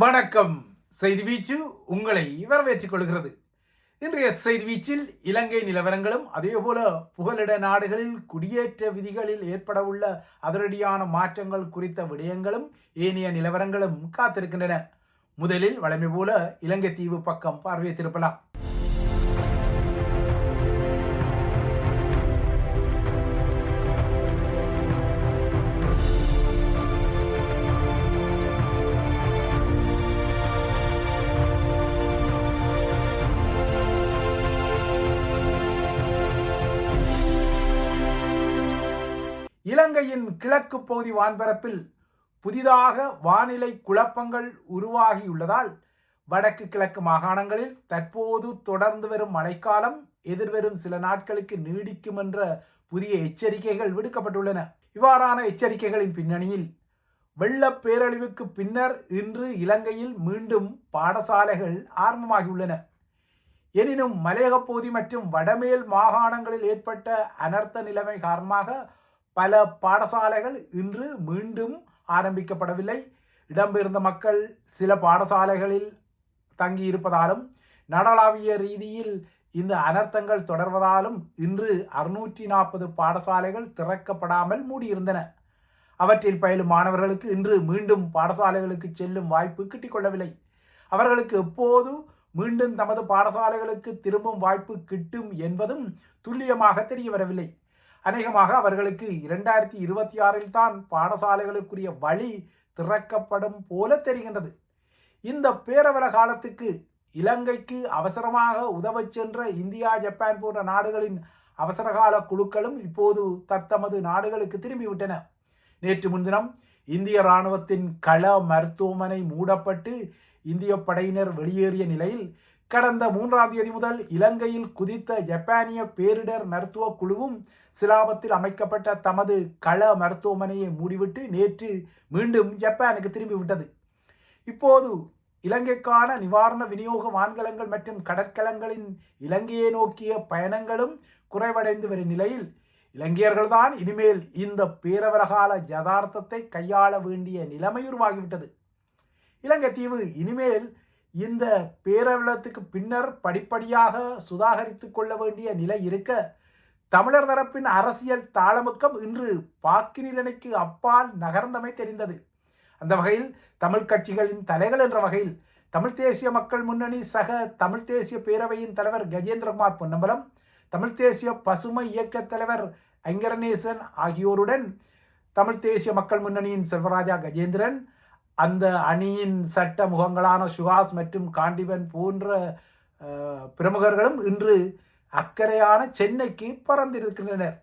வணக்கம். செய்தி வீச்சு உங்களை வரவேற்றுக் கொள்கிறது. இன்றைய செய்தி வீச்சில் இலங்கை நிலவரங்களும் அதேபோல புகலிட நாடுகளில் குடியேற்ற விதிகளில் ஏற்படவுள்ள அதிரடியான மாற்றங்கள் குறித்த விடயங்களும் ஏனைய நிலவரங்களும் காத்திருக்கின்றன. முதலில் வழமை போல இலங்கை தீவு பக்கம் பார்வையை திருப்பலாம். இலங்கையின் கிழக்கு பகுதி வான்பரப்பில் புதிதாக வானிலை குழப்பங்கள் உருவாகியுள்ளதால் வடக்கு கிழக்கு மாகாணங்களில் தற்போது தொடர்ந்து வரும் மழைக்காலம் எதிர்வரும் சில நாட்களுக்கு நீடிக்கும் என்ற புதிய எச்சரிக்கைகள் விடுக்கப்பட்டுள்ளன. இவ்வாறான எச்சரிக்கைகளின் பின்னணியில் வெள்ள பேரழிவுக்கு பின்னர் இன்று இலங்கையில் மீண்டும் பாடசாலைகள் ஆரம்பமாகியுள்ளன. எனினும் மலையக பகுதி மற்றும் வடமேல் மாகாணங்களில் ஏற்பட்ட அனர்த்த நிலைமை காரணமாக பல பாடசாலைகள் இன்று மீண்டும் ஆரம்பிக்கப்படவில்லை. இடம்பெயர்ந்த மக்கள் சில பாடசாலைகளில் தங்கியிருப்பதாலும் நாடளாவிய ரீதியில் இந்த அனர்த்தங்கள் தொடர்வதாலும் இன்று 640 பாடசாலைகள் திறக்கப்படாமல் மூடியிருந்தன. அவற்றில் பயிலும் மாணவர்களுக்கு இன்று மீண்டும் பாடசாலைகளுக்கு செல்லும் வாய்ப்பு கிட்டிக்கொள்ளவில்லை. அவர்களுக்கு எப்போது மீண்டும் தமது பாடசாலைகளுக்கு திரும்பும் வாய்ப்பு கிட்டும் என்பதும் துல்லியமாக தெரிய வரவில்லை. அநேகமாக அவர்களுக்கு 2026 தான் பாடசாலைகளுக்குரிய வழி திறக்கப்படும் போல தெரிகின்றது. இந்த பேரவல காலத்துக்கு இலங்கைக்கு அவசரமாக உதவச் சென்ற இந்தியா, ஜப்பான் போன்ற நாடுகளின் அவசரகால குழுக்களும் இப்போது தத்தமது நாடுகளுக்கு திரும்பிவிட்டன. நேற்று முன்தினம் இந்திய இராணுவத்தின் கள மருத்துவமனை மூடப்பட்டு இந்திய படையினர் வெளியேறிய நிலையில் கடந்த 3ஆம் தேதி முதல் இலங்கையில் குதித்த ஜப்பானிய பேரிடர் மருத்துவ குழுவும் சிலாபத்தில் அமைக்கப்பட்ட தமது கள மருத்துவமனையை மூடிவிட்டு நேற்று மீண்டும் ஜப்பானுக்கு திரும்பிவிட்டது. இப்போது இலங்கைக்கான நிவாரண விநியோக வான்கலங்கள் மற்றும் கடற்கலங்களின் இலங்கையை நோக்கிய பயணங்களும் குறைவடைந்து வரும் நிலையில் இலங்கையர்கள்தான் இனிமேல் இந்த பேரவலகால யதார்த்தத்தை கையாள வேண்டிய நிலைமை உருவாகிவிட்டது. இலங்கை தீவு இனிமேல் இந்த பேரவலத்துக்கு பின்னர் படிப்படியாக சுதாகரித்து கொள்ள வேண்டிய நிலை இருக்க தமிழர் தரப்பின் அரசியல் தாளமுக்கம் இன்று பாக்கினிரணைக்கு அப்பால் நகர்ந்தமை தெரிந்தது. அந்த வகையில் தமிழ் கட்சிகளின் தலைகள் என்ற வகையில் தமிழ் தேசிய மக்கள் முன்னணி சக தமிழ் தேசிய பேரவையின் தலைவர் கஜேந்திரகுமார் பொன்னம்பலம், தமிழ் தேசிய பசுமை இயக்க தலைவர் ஐங்கரநேசன் ஆகியோருடன் தமிழ் தேசிய மக்கள் முன்னணியின் செல்வராஜா கஜேந்திரன், அந்த அணியின் சட்ட முகங்களான சுஹாஸ் மற்றும் காண்டிவன் போன்ற பிரமுகர்களும் இன்று அக்கறையான சென்னைக்கு பறந்திருக்கின்றனர்.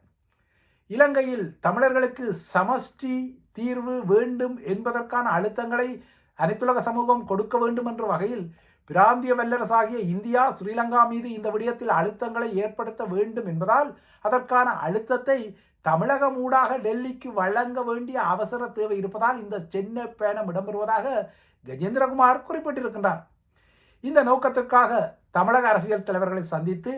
இலங்கையில் தமிழர்களுக்கு சமஷ்டி தீர்வு வேண்டும் என்பதற்கான அழுத்தங்களை அனைத்துலக சமூகம் கொடுக்க வேண்டும் என்ற வகையில் பிராந்திய வல்லரசாகிய இந்தியா ஸ்ரீலங்கா மீது இந்த விடயத்தில் அழுத்தங்களை ஏற்படுத்த வேண்டும் என்பதால் அதற்கான அழுத்தத்தை தமிழகம் ஊடாக டெல்லிக்கு வழங்க வேண்டிய அவசர தேவை இருப்பதால் இந்த சென்னை பயணம் இடம்பெறுவதாக கஜேந்திரகுமார் குறிப்பிட்டிருக்கின்றார். இந்த நோக்கத்திற்காக தமிழக அரசியல் தலைவர்களை சந்தித்து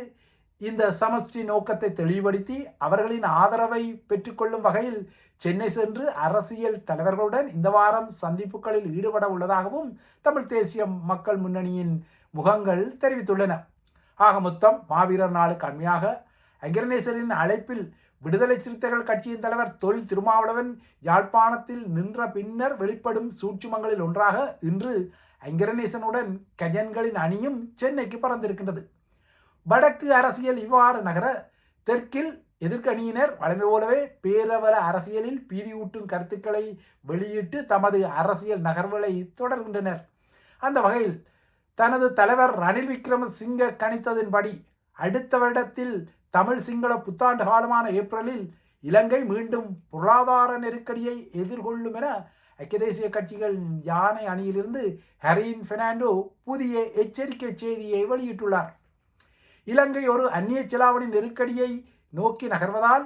இந்த சமஷ்டி நோக்கத்தை தெளிவுபடுத்தி அவர்களின் ஆதரவை பெற்றுக்கொள்ளும் வகையில் சென்னை சென்று அரசியல் தலைவர்களுடன் இந்த வாரம் சந்திப்புகளில் ஈடுபட உள்ளதாகவும் தமிழ் தேசிய மக்கள் முன்னணியின் முகங்கள் தெரிவித்துள்ளன. ஆக மொத்தம் மாவீரர் நாளுக்கு அண்மையாக ஐங்கரநேசரின் அழைப்பில் விடுதலை சிறுத்தைகள் கட்சியின் தலைவர் தொல் திருமாவளவன் யாழ்ப்பாணத்தில் நின்ற பின்னர் வெளிப்படும் சூட்சுமங்களில் ஒன்றாக இன்று ஐங்கரநேசனுடன் கஜன்களின் அணியும் சென்னைக்கு பறந்திருக்கின்றது. வடக்கு அரசியல் இவ்வாறு நகர தெற்கில் எதிர்க்கணியினர் வழமை போலவே பேரவல அரசியலில் பீதியூட்டும் கருத்துக்களை வெளியிட்டு தமது அரசியல் நகர்வுகளை தொடர்கின்றனர். அந்த வகையில் தனது தலைவர் ரணில் விக்ரமசிங்க கணித்ததின்படி அடுத்த வருடத்தில் தமிழ் சிங்கள புத்தாண்டு காலமான ஏப்ரலில் இலங்கை மீண்டும் பொருளாதார நெருக்கடியை எதிர்கொள்ளும் என ஐக்கிய தேசிய கட்சிகள் யானை அணியிலிருந்து ஹரின் பெர்னாண்டோ புதிய எச்சரிக்கை செய்தியை வெளியிட்டுள்ளார். இலங்கை ஒரு அந்நிய செலாவணி நெருக்கடியை நோக்கி நகர்வதால்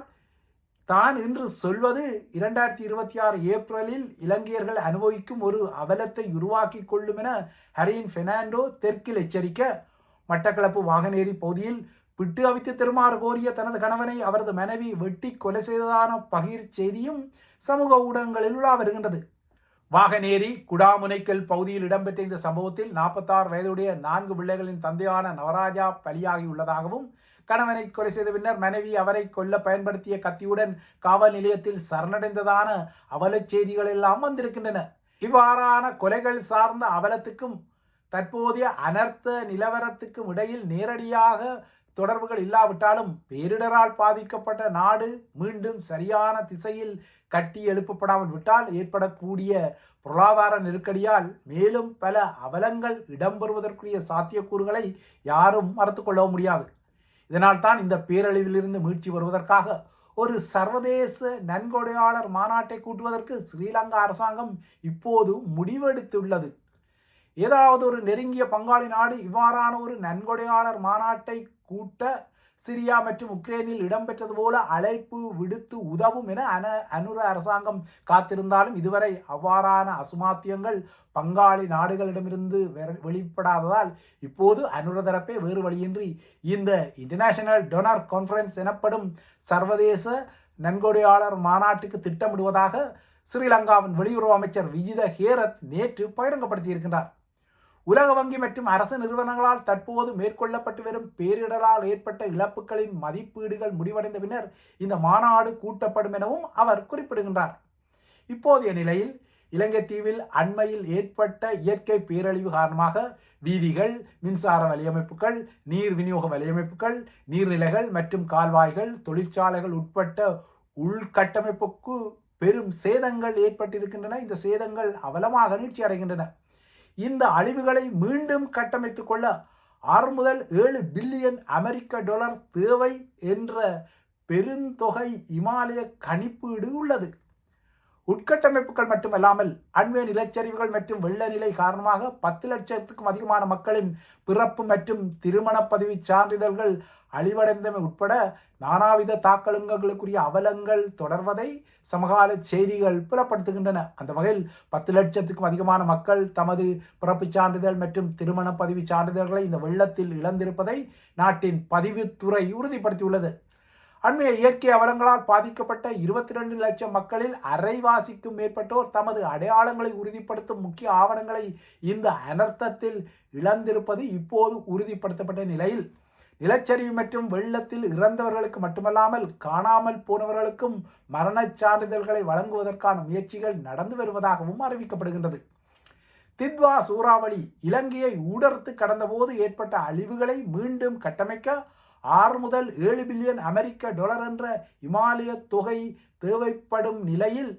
தான் இன்று சொல்வது 2026 ஏப்ரலில் இலங்கையர்கள் அனுபவிக்கும் ஒரு அவலத்தை உருவாக்கி கொள்ளும் என ஹரின் பெர்னாண்டோ தெற்கில் எச்சரிக்க, மட்டக்களப்பு வாகனேரி பகுதியில் விட்டு அவித்து தருமாறு கோரிய தனது கணவனை அவரது மனைவி வெட்டி கொலை செய்ததான பகிர் செய்தியும் சமூக ஊடகங்களில் உலா வருகின்றது. வாகனேரி குடாமுனைக்கல் பகுதியில் இடம்பெற்ற இந்த சம்பவத்தில் 46 வயதுடைய 4 பிள்ளைகளின் தந்தையான நவராஜா பலியாகியுள்ளதாகவும் கணவனை கொலை செய்த பின்னர் மனைவி அவரை கொல்ல பயன்படுத்திய கத்தியுடன் காவல் நிலையத்தில் சரணடைந்ததான அவலச் செய்திகள் எல்லாம் வந்திருக்கின்றன. இவ்வாறான கொலைகள் சார்ந்த அவலத்துக்கும் தற்போதைய அனர்த்த நிலவரத்துக்கும் இடையில் நேரடியாக தொடர்புகள் இல்லாவிட்டாலும் பேரிடரால் பாதிக்கப்பட்ட நாடு மீண்டும் சரியான திசையில் கட்டி எழுப்பப்படாமல் விட்டால் ஏற்படக்கூடிய பொருளாதார நெருக்கடியால் மேலும் பல அவலங்கள் இடம்பெறுவதற்குரிய சாத்தியக்கூறுகளை யாரும் மறுத்து கொள்ள முடியாது. இதனால் தான் இந்த பேரழிவிலிருந்து மீட்சி வருவதற்காக ஒரு சர்வதேச நன்கொடையாளர் மாநாட்டை கூட்டுவதற்கு ஸ்ரீலங்கா அரசாங்கம் இப்போது முடிவெடுத்துள்ளது. ஏதாவது ஒரு நெருங்கிய பங்காளி நாடு இவ்வாறான ஒரு நன்கொடையாளர் மாநாட்டை கூட்ட சிரியா மற்றும் உக்ரைனில் இடம்பெற்றது போல அழைப்பு விடுத்து உதவும் என அனுர அரசாங்கம் காத்திருந்தாலும் இதுவரை அவ்வாறான அசுமாத்தியங்கள் பங்காளி நாடுகளிடமிருந்து வெளிப்படாததால் இப்போது அனுர தரப்பே வேறு வழியின்றி இந்த இன்டர்நேஷனல் டொனர் கான்ஃபரன்ஸ் எனப்படும் சர்வதேச நன்கொடையாளர் மாநாட்டுக்கு திட்டமிடுவதாக ஸ்ரீலங்காவின் வெளியுறவு அமைச்சர் விஜித ஹேரத் நேற்று பகிரங்கப்படுத்தியிருக்கிறார். உலக வங்கி மற்றும் அரசு நிறுவனங்களால் தற்போது மேற்கொள்ளப்பட்டு வரும் பேரிடரால் ஏற்பட்ட இழப்புகளின் மதிப்பீடுகள் முடிவடைந்த பின்னர் இந்த மாநாடு கூட்டப்படும் எனவும் அவர் குறிப்பிடுகின்றார். இப்போதைய நிலையில் இலங்கை தீவில் அண்மையில் ஏற்பட்ட இயற்கை பேரழிவு காரணமாக வீதிகள், மின்சார வலையமைப்புகள், நீர் விநியோக வலையமைப்புகள், நீர்நிலைகள் மற்றும் கால்வாய்கள், தொழிற்சாலைகள் உட்பட்ட உள்கட்டமைப்புக்கு பெரும் சேதங்கள் ஏற்பட்டிருக்கின்றன. இந்த சேதங்கள் அவலமாக நீட்சி அடைகின்றன. இந்த அழிவுகளை மீண்டும் கட்டமைத்துக் கொள்ள 6 முதல் 7 பில்லியன் அமெரிக்க டாலர் தேவை என்ற பெருந்தொகை இமாலய கணிப்பீடு உள்ளது. உட்கட்டமைப்புகள் மட்டுமல்லாமல் அண்மைய நிலச்சரிவுகள் மற்றும் வெள்ள நிலை காரணமாக 10 லட்சத்துக்கும் அதிகமான மக்களின் பிறப்பு மற்றும் திருமண பதிவு சான்றிதழ்கள் அழிவடைந்தமை உட்பட நானாவித தாக்கலுங்களுக்குரிய அவலங்கள் தொடர்வதை சமகால செய்திகள் புலப்படுத்துகின்றன. அந்த வகையில் 10 லட்சத்துக்கும் அதிகமான மக்கள் தமது பிறப்புச் சான்றிதழ் மற்றும் திருமண பதிவு சான்றிதழ்களை இந்த வெள்ளத்தில் இழந்திருப்பதை நாட்டின் பதிவுத்துறை உறுதிப்படுத்தியுள்ளது. அண்மைய இயற்கை அவலங்களால் பாதிக்கப்பட்ட 22 லட்சம் மக்களில் அரைவாசிக்கும் மேற்பட்டோர் தமது அடையாளங்களை உறுதிப்படுத்தும் முக்கிய ஆவணங்களை இந்த அனர்த்தத்தில் இழந்திருப்பது இப்போது உறுதிப்படுத்தப்பட்ட நிலையில் நிலச்சரிவு மற்றும் வெள்ளத்தில் இறந்தவர்களுக்கு மட்டுமல்லாமல் காணாமல் போனவர்களுக்கும் மரணச் சான்றிதழ்களை வழங்குவதற்கான முயற்சிகள் நடந்து வருவதாகவும் அறிவிக்கப்படுகின்றது. தித்வா சூறாவளி இலங்கையை ஊடறுத்து கடந்தபோது ஏற்பட்ட அழிவுகளை மீண்டும் கட்டமைக்க 6 முதல் 7 பில்லியன் அமெரிக்க டாலர் என்ற இமாலய தொகை தேவைப்படும் நிலையில்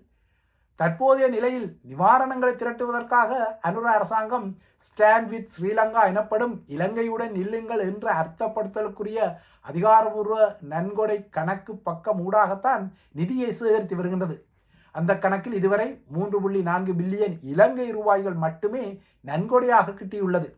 தற்போதைய நிலையில் நிவாரணங்களை திரட்டுவதற்காக அனுர அரசாங்கம் ஸ்டாண்ட் வித் ஸ்ரீலங்கா எனப்படும் இலங்கையுடன் நில்லுங்கள் என்று அர்த்தப்படுத்தலுக்குரிய அதிகாரபூர்வ நன்கொடை கணக்கு பக்கம் ஊடாகத்தான் நிதியை சேகரித்து வருகின்றது. அந்த கணக்கில் இதுவரை 3.4 பில்லியன் இலங்கை ரூபாய்கள் மட்டுமே நன்கொடையாக கிட்டியுள்ளது.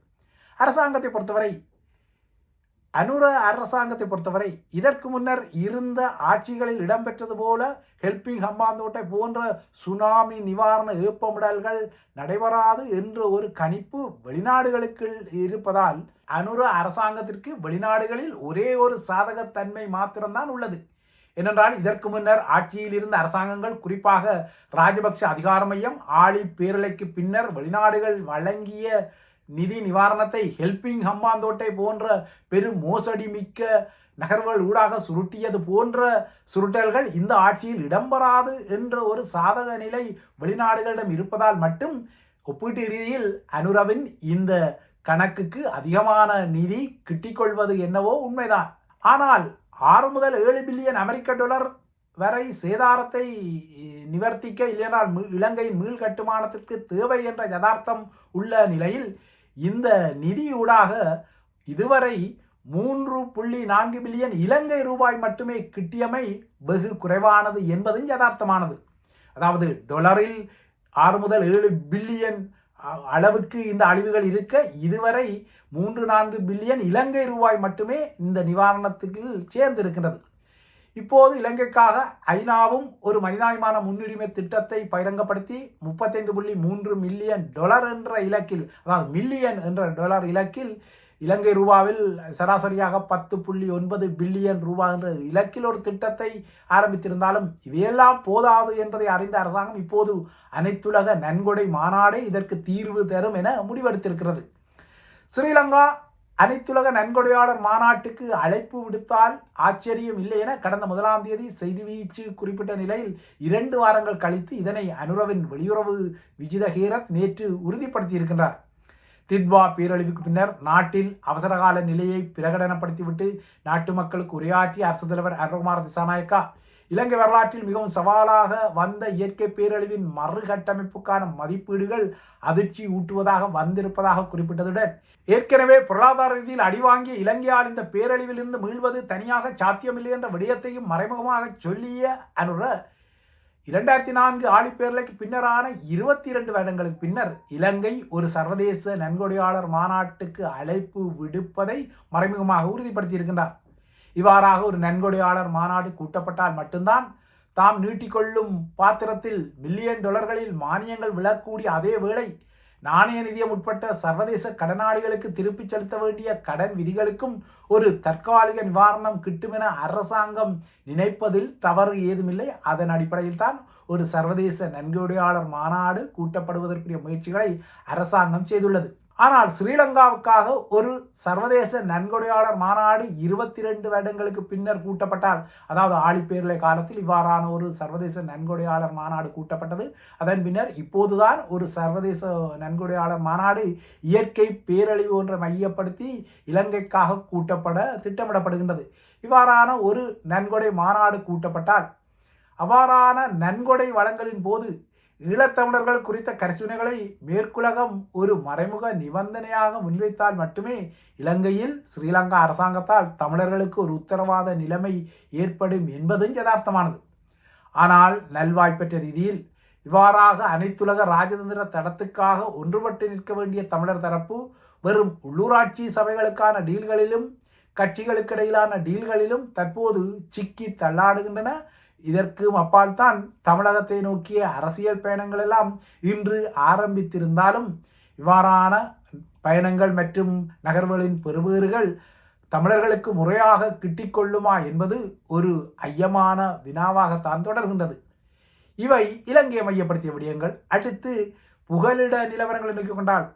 அனுர அரசாங்கத்தை பொறுத்தவரை இதற்கு முன்னர் இருந்த ஆட்சிகளில் இடம்பெற்றது போல ஹெல்பிங் ஹம்பாந்தோட்டை போன்ற சுனாமி நிவாரண ஏப்பமிடல்கள் நடைபெறாது என்ற ஒரு கணிப்பு வெளிநாடுகளுக்கு இருப்பதால் அனுர அரசாங்கத்திற்கு வெளிநாடுகளில் ஒரே ஒரு சாதகத்தன்மை மாத்திரம்தான் உள்ளது. ஏனென்றால் இதற்கு முன்னர் ஆட்சியில் இருந்த அரசாங்கங்கள், குறிப்பாக ராஜபக்ஷ அதிகார மையம் ஆளி பேரலைக்கு பின்னர் வெளிநாடுகள் வழங்கிய நிதி நிவாரணத்தை ஹெல்பிங் ஹம்பாந்தோட்டை போன்ற பெரும் மோசடி மிக்க நகர்வுகள் ஊடாக சுருட்டியது போன்ற சுருட்டல்கள் இந்த ஆட்சியில் இடம்பெறாது என்ற ஒரு சாதக நிலை வெளிநாடுகளிடம் இருப்பதால் மட்டும் ஒப்பீட்டு ரீதியில் அனுரவின் இந்த கணக்குக்கு அதிகமான நிதி கிட்டிக்கொள்வது என்னவோ உண்மைதான். ஆனால் 6 முதல் 7 பில்லியன் அமெரிக்க டாலர் வரை சேதாரத்தை நிவர்த்திக்க இல்லையென்றால் இலங்கையின் மீள் கட்டுமானத்திற்கு தேவை என்ற யதார்த்தம் உள்ள நிலையில் இந்த நிதியூடாக இதுவரை 3.4 பில்லியன் இலங்கை ரூபாய் மட்டுமே கிட்டியமை வெகு குறைவானது என்பதும் யதார்த்தமானது. அதாவது டாலரில் 6 முதல் 7 பில்லியன் அளவுக்கு இந்த அழிவுகள் இருக்க இதுவரை 3-4 பில்லியன் இலங்கை ரூபாய் மட்டுமே இந்த நிவாரணத்துக்கு சேர்ந்திருக்கின்றது. இப்போது இலங்கைக்காக ஐநாவும் ஒரு மனிதாபிமான முன்னுரிமை திட்டத்தை பகிரங்கப்படுத்தி 35.3 மில்லியன் டாலர் என்ற இலக்கில், அதாவது மில்லியன் என்ற டாலர் இலக்கில் இலங்கை ரூபாவில் சராசரியாக 10.9 பில்லியன் ரூபாய் என்ற இலக்கில் ஒரு திட்டத்தை ஆரம்பித்திருந்தாலும் இவையெல்லாம் போதாது என்பதை அறிந்த அரசாங்கம் இப்போது அனைத்துலக நன்கொடை மாநாடே இதற்கு தீர்வு தரும் என முடிவெடுத்திருக்கிறது. ஸ்ரீலங்கா அனைத்துலக நன்கொடையாளர் மாநாட்டுக்கு அழைப்பு விடுத்தால் ஆச்சரியம் இல்லை என கடந்த 1ஆம் தேதி செய்தி வீச்சு குறிப்பிட்ட நிலையில் 2 வாரங்கள் கழித்து இதனை அனுரவின் வெளியுறவு விஜித ஹேரத் நேற்று உறுதிப்படுத்தியிருக்கின்றார். தித்வா பேரழிவுக்கு பின்னர் நாட்டில் அவசரகால நிலையை பிரகடனப்படுத்திவிட்டு நாட்டு மக்களுக்கு உரையாற்றிய அரசு தலைவர் அனுரகுமார திசாநாயக்கா இலங்கை வரலாற்றில் மிகவும் சவாலாக வந்த இயற்கை பேரழிவின் மறுகட்டமைப்புக்கான மதிப்பீடுகள் அதிர்ச்சி ஊட்டுவதாக வந்திருப்பதாக குறிப்பிட்டதுடன் ஏற்கனவே பொருளாதார ரீதியில் அடிவாங்கிய இலங்கையால் இந்த பேரழிவிலிருந்து மீள்வது தனியாக சாத்தியமில்லை என்ற விடயத்தையும் மறைமுகமாக சொல்லிய அனுர 2004 ஆழிப்பேரலைக்கு பின்னரான 22 வருடங்களுக்கு பின்னர் இலங்கை ஒரு சர்வதேச நன்கொடையாளர் மாநாட்டுக்கு அழைப்பு விடுப்பதை மறைமுகமாக உறுதிப்படுத்தியிருக்கின்றார். இவ்வாறாக ஒரு நன்கொடையாளர் மாநாடு கூட்டப்பட்டால் மட்டும்தான் தாம் நீட்டிக்கொள்ளும் பாத்திரத்தில் $மில்லியன் மானியங்கள் விழக்கூடிய அதே வேளை நாணய நிதியம் உட்பட்ட சர்வதேச கடனாளிகளுக்கு திருப்பிச் செலுத்த வேண்டிய கடன் விதிகளுக்கும் ஒரு தற்காலிக நிவாரணம் கிட்டும் என அரசாங்கம் நினைப்பதில் தவறு ஏதுமில்லை. அதன் அடிப்படையில் தான் ஒரு சர்வதேச நன்கொடையாளர் மாநாடு கூட்டப்படுவதற்குரிய முயற்சிகளை அரசாங்கம் செய்துள்ளது. ஆனால் ஸ்ரீலங்காவுக்காக ஒரு சர்வதேச நன்கொடையாளர் மாநாடு 22 வருடங்களுக்கு பின்னர் கூட்டப்பட்டால், அதாவது ஆழிப்பேரலை காலத்தில் இவ்வாறான ஒரு சர்வதேச நன்கொடையாளர் மாநாடு கூட்டப்பட்டது. அதன் பின்னர் இப்போதுதான் ஒரு சர்வதேச நன்கொடையாளர் மாநாடு இயற்கை பேரழிவு ஒன்றை மையப்படுத்தி இலங்கைக்காக கூட்டப்பட திட்டமிடப்படுகின்றது. இவ்வாறான ஒரு நன்கொடை மாநாடு கூட்டப்பட்டால் அவ்வாறான நன்கொடை வழங்கலின் போது ஈழத்தமிழர்கள் குறித்த கரிசனைகளை மேற்குலகம் ஒரு மறைமுக நிபந்தனையாக முன்வைத்தால் மட்டுமே இலங்கையில் ஸ்ரீலங்கா அரசாங்கத்தால் தமிழர்களுக்கு ஒரு உத்தரவாத நிலைமை ஏற்படும் என்பதும் யதார்த்தமானது. ஆனால் நல்வாய்ப்பற்ற ரீதியில் இவ்வாறாக அனைத்துலக ராஜதந்திர தடத்துக்காக ஒன்றுபட்டு நிற்க வேண்டிய தமிழர் தரப்பு வெறும் உள்ளூராட்சி சபைகளுக்கான டீல்களிலும் கட்சிகளுக்கிடையிலான டீல்களிலும் தற்போது சிக்கி தள்ளாடுகின்றன. இதற்கும் அப்பால் தான் தமிழகத்தை நோக்கிய அரசியல் பயணங்கள் எல்லாம் இன்று ஆரம்பித்திருந்தாலும் இவ்வாறான பயணங்கள் மற்றும் நகர்வுகளின் பெறுபேறுகள் தமிழர்களுக்கு முறையாக கிட்டிக்கொள்ளுமா என்பது ஒரு ஐயமான வினாவாகத்தான் தொடர்கின்றது. இவை இலங்கையை மையப்படுத்திய விடயங்கள். அடுத்து புகலிட நிலவரங்களை நோக்கிக் கொண்டால்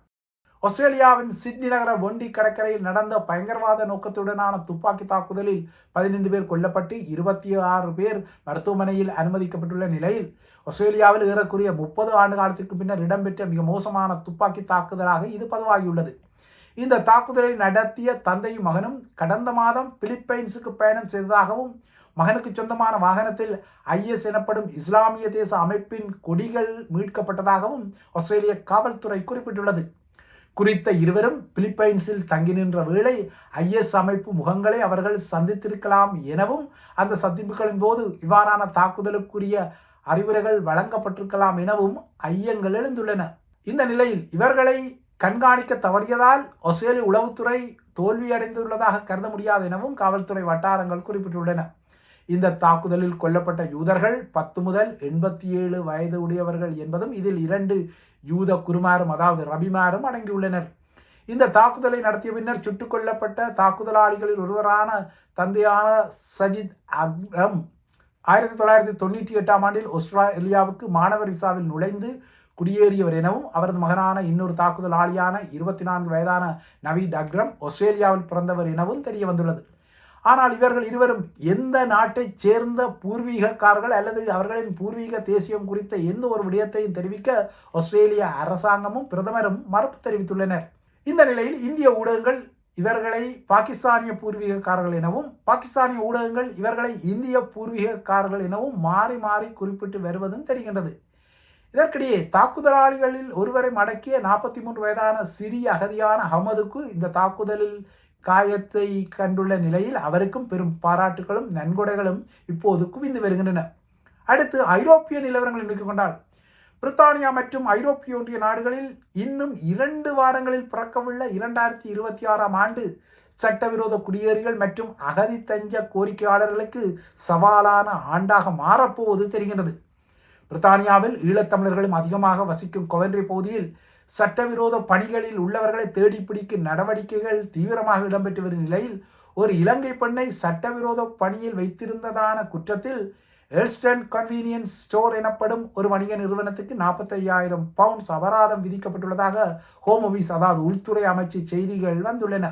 ஆஸ்திரேலியாவின் சிட்னி நகர ஒண்டி கடற்கரையில் நடந்த பயங்கரவாத நோக்கத்துடனான துப்பாக்கி தாக்குதலில் 15 பேர் கொல்லப்பட்டு 26 பேர் மருத்துவமனையில் அனுமதிக்கப்பட்டுள்ள நிலையில் ஆஸ்திரேலியாவில் ஏறக்குறைய 30 ஆண்டு காலத்திற்கு பின்னர் இடம்பெற்ற மிக மோசமான துப்பாக்கி தாக்குதலாக இது பதிவாகியுள்ளது. இந்த தாக்குதலை நடத்திய தந்தையும் மகனும் கடந்த மாதம் பிலிப்பைன்ஸுக்கு பயணம் செய்ததாகவும் மகனுக்கு சொந்தமான வாகனத்தில் IS எனப்படும் இஸ்லாமிய தேச அமைப்பின் கொடிகள் மீட்கப்பட்டதாகவும் ஆஸ்திரேலிய காவல்துறை குறிப்பிட்டுள்ளது. குறித்த இருவரும் பிலிப்பைன்ஸில் தங்கி நின்ற வேளை IS அமைப்பு முகங்களை அவர்கள் சந்தித்திருக்கலாம் எனவும் அந்த சந்திப்புகளின் போது இவ்வாறான தாக்குதலுக்குரிய அறிவுரைகள் வழங்கப்பட்டிருக்கலாம் எனவும் ஐயங்கள் எழுந்துள்ளன. இந்த நிலையில் இவர்களை கண்காணிக்க தவறியதால் ஆஸ்திரேலிய உளவுத்துறை தோல்வியடைந்துள்ளதாக கருத முடியாது எனவும் காவல்துறை வட்டாரங்கள் குறிப்பிட்டுள்ளன. இந்த தாக்குதலில் கொல்லப்பட்ட யூதர்கள் 10 முதல் 87 வயது உடையவர்கள் என்பதும் இதில் 2 யூத குருமாரும் அதாவது ரபிமாரும் அடங்கியுள்ளனர். இந்த தாக்குதலை நடத்திய பின்னர் சுட்டுக் கொல்லப்பட்ட தாக்குதலாளிகளில் ஒருவரான தந்தையான சஜித் அக்ரம் 1998ஆம் ஆண்டில் ஆஸ்திரேலியாவுக்கு மாணவர் விசாவில் நுழைந்து குடியேறியவர் எனவும் அவரது மகனான இன்னொரு தாக்குதலாளியான 24 வயதான நவீத் அக்ரம் ஆஸ்திரேலியாவில் பிறந்தவர் எனவும் தெரிய வந்துள்ளது. ஆனால் இவர்கள் இருவரும் எந்த நாட்டைச் சேர்ந்த பூர்வீகக்காரர்கள் அல்லது அவர்களின் பூர்வீக தேசியம் குறித்த எந்த ஒரு விடயத்தையும் தெரிவிக்க ஆஸ்திரேலிய அரசாங்கமும் பிரதமரும் மறுப்பு தெரிவித்துள்ளனர். இந்த நிலையில் இந்திய ஊடகங்கள் இவர்களை பாகிஸ்தானிய பூர்வீகக்காரர்கள் எனவும் பாகிஸ்தானிய ஊடகங்கள் இவர்களை இந்திய பூர்வீகக்காரர்கள் எனவும் மாறி மாறி குறிப்பிட்டு வருவதும் தெரிகின்றது. இதற்கிடையே தாக்குதலாளிகளில் ஒருவரை மடக்கிய 43 வயதான சிறிய அகதியான அகமதுக்கு இந்த தாக்குதலில் காயத்தை கண்டுள்ள நிலையில் அவருக்கும் பெரும் பாராட்டுகளும் நன்கொடைகளும் இப்போது குவிந்து வருகின்றன. அடுத்து ஐரோப்பிய நிலவரங்களை நோக்கிக் கொண்டால் பிரித்தானியா மற்றும் ஐரோப்பிய ஒன்றிய நாடுகளில் இன்னும் 2 வாரங்களில் பிறக்கவுள்ள 2026ஆம் ஆண்டு சட்டவிரோத குடியேறிகள் மற்றும் அகதி தஞ்ச கோரிக்கையாளர்களுக்கு சவாலான ஆண்டாக மாறப்போவது தெரிகின்றது. பிரித்தானியாவில் ஈழத்தமிழர்களும் அதிகமாக வசிக்கும் கொவென்ட்ரி பகுதியில் சட்டவிரோத பணிகளில் உள்ளவர்களை தேடிப்பிடிக்கும் நடவடிக்கைகள் தீவிரமாக இடம்பெற்று வரும் நிலையில் ஒரு இலங்கை பெண்ணை சட்டவிரோத பணியில் வைத்திருந்ததான குற்றத்தில் எல்ஸ்டன் கன்வீனியன்ஸ் ஸ்டோர் எனப்படும் ஒரு வணிக நிறுவனத்துக்கு 45,000 பவுண்ட்ஸ் அபராதம் விதிக்கப்பட்டுள்ளதாக ஹோம் ஆஃபீஸ் அதாவது உள்துறை அமைச்சு செய்திகள் வந்துள்ளன.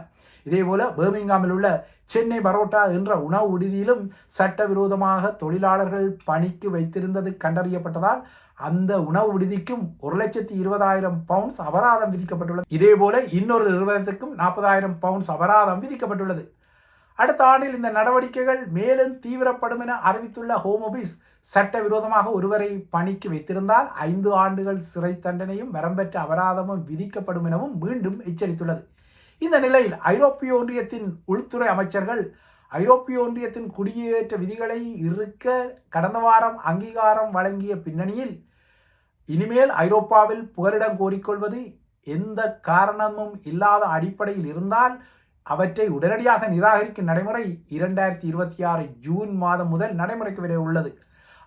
இதேபோல பர்மிங்ஹாமில் உள்ள சென்னை பரோட்டா என்ற உணவு விடுதியிலும் சட்டவிரோதமாக தொழிலாளர்கள் பணிக்கு வைத்திருந்தது கண்டறியப்பட்டதால் அந்த உணவு விடுதிக்கும் 1,20,000 பவுண்ட்ஸ் அபராதம் விதிக்கப்பட்டுள்ளது. இதேபோல இன்னொரு நிறுவனத்துக்கும் 40,000 பவுண்ட்ஸ் அபராதம் விதிக்கப்பட்டுள்ளது. அடுத்த ஆண்டில் இந்த நடவடிக்கைகள் மேலும் தீவிரப்படும் என அறிவித்துள்ள ஹோம் ஆஃபீஸ் சட்டவிரோதமாக ஒருவரை பணிக்கு வைத்திருந்தால் 5 ஆண்டுகள் சிறை தண்டனையும் வரம்பெற்ற அபராதமும் விதிக்கப்படும் எனவும் மீண்டும் எச்சரித்துள்ளது. இந்த நிலையில் ஐரோப்பிய ஒன்றியத்தின் உள்துறை அமைச்சர்கள் ஐரோப்பிய ஒன்றியத்தின் குடியேற்ற விதிகளை இருக்க கடந்த வாரம் அங்கீகாரம் வழங்கிய பின்னணியில் இனிமேல் ஐரோப்பாவில் புகலிடம் கோரிக்கொள்வது எந்த காரணமும் இல்லாத அடிப்படையில் இருந்தால் அவற்றை உடனடியாக நிராகரிக்கும் நடைமுறை 2026 ஜூன் மாதம் முதல் நடைமுறைக்கு வர உள்ளது.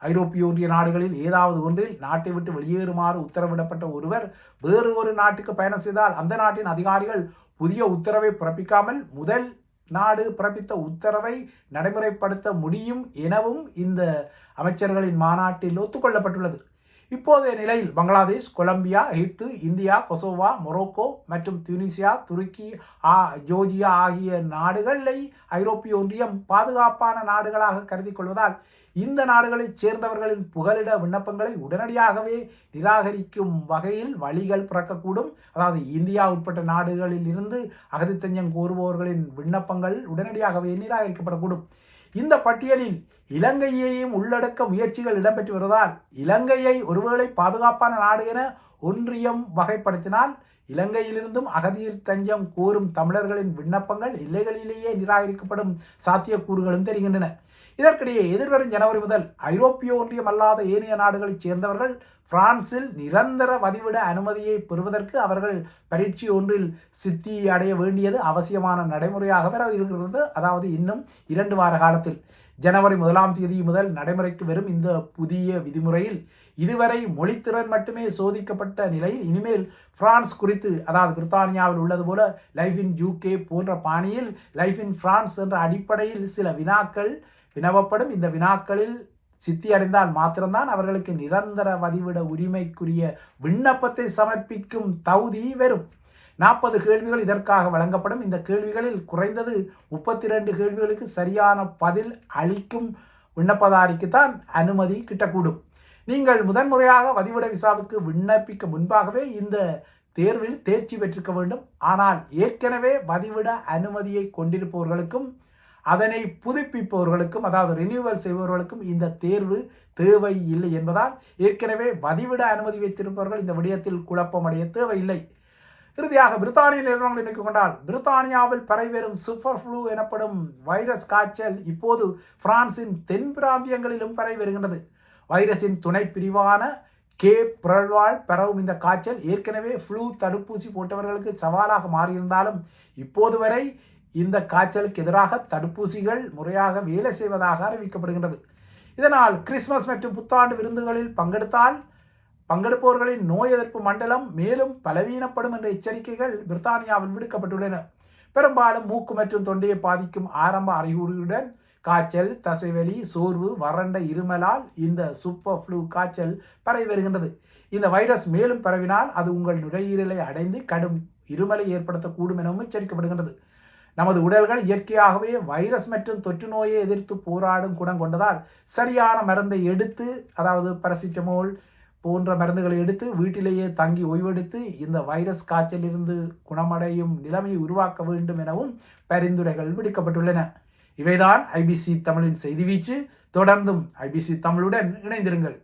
ஐரோப்பிய ஒன்றிய நாடுகளில் ஏதாவது ஒன்றில் நாட்டை விட்டு வெளியேறுமாறு உத்தரவிடப்பட்ட ஒருவர் வேறு ஒரு நாட்டுக்கு பயணம் செய்தால் அந்த நாட்டின் அதிகாரிகள் புதிய உத்தரவை பிறப்பிக்காமல் முதல் நாடு பிறப்பித்த உத்தரவை நடைமுறைப்படுத்த முடியும் எனவும் இந்த அமைச்சர்களின் மாநாட்டில் ஒத்துக்கொள்ளப்பட்டுள்ளது. இப்போதைய நிலையில் பங்களாதேஷ், கொலம்பியா, எகிப்து, இந்தியா, கொசோவா, மொரோக்கோ மற்றும் துனிசியா, துருக்கி, ஜோர்ஜியா ஆகிய நாடுகளை ஐரோப்பிய ஒன்றியம் பாதுகாப்பான நாடுகளாக கருதி கொள்வதால் இந்த நாடுகளைச் சேர்ந்தவர்களின் புகலிட விண்ணப்பங்களை உடனடியாகவே நிராகரிக்கும் வகையில் வழிகள் பிறக்கக்கூடும். அதாவது இந்தியா உட்பட்ட நாடுகளில் இருந்து அகதித்தஞ்சம் கோருபவர்களின் விண்ணப்பங்கள் உடனடியாகவே நிராகரிக்கப்படக்கூடும். இந்த பட்டியலில் இலங்கையையும் உள்ளடக்க முயற்சிகள் இடம்பெற்று வருவதால் இலங்கையை ஒருவேளை பாதுகாப்பான நாடு என ஒன்றியம் வகைப்படுத்தினால் இலங்கையிலிருந்தும் அகதியில் தஞ்சம் கோரும் தமிழர்களின் விண்ணப்பங்கள் எல்லைகளிலேயே நிராகரிக்கப்படும் சாத்தியக்கூறுகளும் தெரிகின்றன. இதற்கிடையே எதிர்வரும் ஜனவரி முதல் ஐரோப்பிய ஒன்றியம் அல்லாத ஏனைய நாடுகளைச் சேர்ந்தவர்கள் பிரான்சில் நிரந்தர வதிவிட அனுமதியை பெறுவதற்கு அவர்கள் பரீட்சை ஒன்றில் சித்தி அடைய வேண்டியது அவசியமான நடைமுறையாக வர இருக்கிறது. அதாவது இன்னும் 2 வார காலத்தில் ஜனவரி 1ஆம் தேதி முதல் நடைமுறைக்கு வரும் இந்த புதிய விதிமுறையில் இதுவரை மொழித்திறன் மட்டுமே சோதிக்கப்பட்ட நிலையில் இனிமேல் பிரான்ஸ் குறித்து அதாவது பிரித்தானியாவில் உள்ளது போல லைஃப் இன் UK போன்ற பாணியில் லைஃப் இன் பிரான்ஸ் என்ற அடிப்படையில் சில வினாக்கள் வினவப்படும். இந்த வினாக்களில் சித்தி அடைந்தால் மாத்திரம்தான் அவர்களுக்கு நிரந்தர வதிவிட உரிமைக்குரிய விண்ணப்பத்தை சமர்ப்பிக்கும் தகுதி வரும். 40 கேள்விகள் இதற்காக வழங்கப்படும். இந்த கேள்விகளில் குறைந்தது 32 கேள்விகளுக்கு சரியான பதில் அளிக்கும் விண்ணப்பதாரிக்குத்தான் அனுமதி கிட்டக்கூடும். நீங்கள் முதன்முறையாக வதிவிட விசாவுக்கு விண்ணப்பிக்க முன்பாகவே இந்த தேர்வில் தேர்ச்சி பெற்றிருக்க வேண்டும். ஆனால் ஏற்கனவே வதிவிட அனுமதியை கொண்டிருப்பவர்களுக்கும் அதனை புதுப்பிப்பவர்களுக்கும் அதாவது ரினியூவல் செய்பவர்களுக்கும் இந்த தேர்வு தேவை இல்லை என்பதால் ஏற்கனவே வதிவிட அனுமதி வைத்திருப்பவர்கள் இந்த விடயத்தில் குழப்பமடைய தேவையில்லை. இறுதியாக பிரித்தானிய நிறுவனங்கள் இணைக்கு கொண்டால் பிரித்தானியாவில் பரவிவரும் சூப்பர் ஃப்ளூ எனப்படும் வைரஸ் காய்ச்சல் இப்போது பிரான்சின் தென் பிராந்தியங்களிலும் பரவி வருகின்றது. வைரஸின் துணை பிரிவான பிறழ்வால் பரவும் இந்த காய்ச்சல் ஏற்கனவே ஃப்ளூ தடுப்பூசி போட்டவர்களுக்கு சவாலாக மாறியிருந்தாலும் இப்போது வரை இந்த காய்ச்சலுக்கு எதிராக தடுப்பூசிகள் முறையாக வேலை செய்வதாக அறிவிக்கப்படுகின்றது. இதனால் கிறிஸ்துமஸ் மற்றும் புத்தாண்டு விருந்துகளில் பங்கெடுப்பவர்களின் நோய் எதிர்ப்பு மண்டலம் மேலும் பலவீனப்படும் என்ற எச்சரிக்கைகள் பிரித்தானியாவில் விடுக்கப்பட்டுள்ளன. பெரும்பாலும் மூக்கு மற்றும் தொண்டையை பாதிக்கும் ஆரம்ப அறிகுறியுடன் காய்ச்சல், தசைவலி, சோர்வு, வறண்ட இருமலால் இந்த சூப்பர் ஃப்ளூ காய்ச்சல் பரவி வருகின்றது. இந்த வைரஸ் மேலும் பரவினால் அது உங்கள் நுரையீரலை அடைந்து கடும் இருமலை ஏற்படுத்தக்கூடும் எனவும் எச்சரிக்கப்படுகின்றது. நமது உடல்கள் இயற்கையாகவே வைரஸ் மற்றும் தொற்று நோயை எதிர்த்து போராடும் குணம் கொண்டதால் சரியான மருந்தை எடுத்து அதாவது பாராசிட்டமோல் போன்ற மருந்துகளை எடுத்து வீட்டிலேயே தங்கி ஓய்வெடுத்து இந்த வைரஸ் காய்ச்சலிருந்து குணமடையும் நிலைமையை உருவாக்க வேண்டும் எனவும் பரிந்துரைகள் விடுக்கப்பட்டுள்ளன. இவைதான் IBC தமிழின் செய்தி வீச்சு. தொடர்ந்தும் IBC தமிழுடன் இணைந்திருங்கள்.